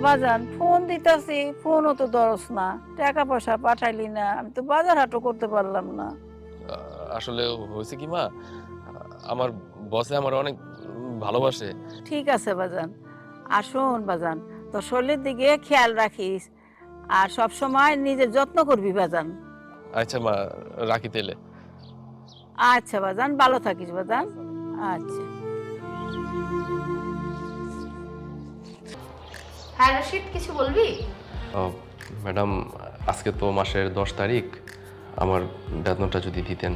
বাজান ফোন দিতাছি, ফোনও তো ধরস না, টাকা পয়সা পাঠাইলি না, আমি তো বাজার হাটও করতে পারলাম না। আসলে হয়েছে কি মা, আমার বসে আমার অনেক ভালোবাসে। ঠিক আছে বাজান, আর শোন বাজান, তোর শরীরের দিকে খেয়াল রাখিস, আর সব সময় নিজের যত্ন করবি বাজান। আচ্ছা মা, রাখি তেলে। আচ্ছা বাজান, ভালো থাকিস বাজান। আচ্ছা। হ্যাঁ রশিদ, কিছু বলবি? ম্যাডাম, আজকে তো মাসের 10 তারিখ, আমার বেতনটা যদি দিতেন।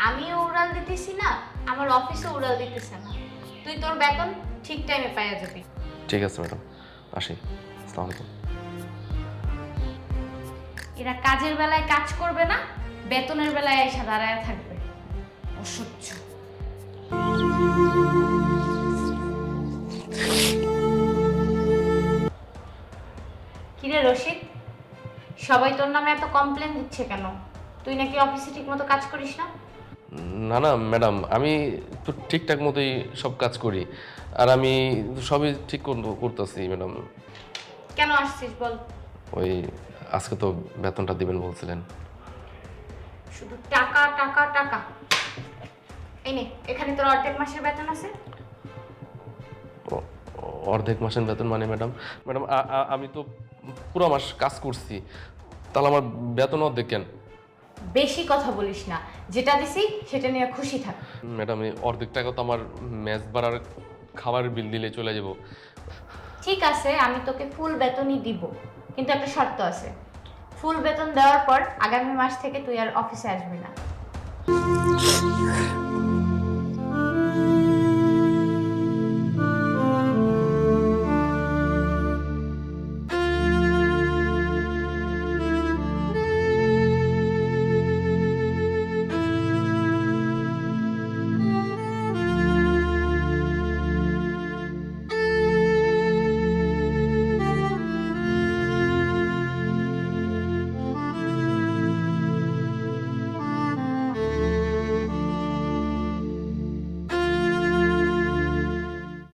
আমিও উড়াল দিতেছি না, আমার অফিসে উড়াল দিতেছে না। তুই তোর বেতন ঠিক টাইমে পাইয়া যাবি। ঠিক আছে ম্যাডাম, আসি। আসসালামু আলাইকুম। এরা কাজের বেলায় কাজ করবে না, বেতনের বেলায় এসে দাঁড়ায় থাকবে। অসহ্য। কিরে রশিদ, সবাই তোর নামে এত কমপ্লেন দিচ্ছে কেন? তুই নাকি অফিসে ঠিকমতো কাজ করিস না? না না ম্যাডাম, আমি তো ঠিকঠাক মতোই সব কাজ করি, আর আমি সবই ঠিক করতেছি ম্যাডাম। কেন আসছিস বল? ওই আজকে তো বেতনটা দিবেন বলছিলেন। শুধু টাকা টাকা টাকা। এই নে, এখানে তোর অর্ধেক মাসের বেতন আছে। ও- অর্ধেক মাসের বেতন মানে ম্যাডাম? ম্যাডাম, আমি তো পুরো মাস কাজ করছি, তাহলে আমার বেতন অর্ধেক কেন? বেশি কথা বলিস না, যেটা দিছি সেটা নিয়ে খুশি থাক। ম্যাডাম, এই অর্ধেক টাকা তো আমার মেস ভাড়ার খাবারের বিল দিলে চলে যাব। ঠিক আছে, আমি তোকে ফুল বেতনই দিব, কিন্তু একটা শর্ত আছে। ফুল বেতন দেওয়ার পর আগামী মাস থেকে তুই আর অফিসে আসবি না।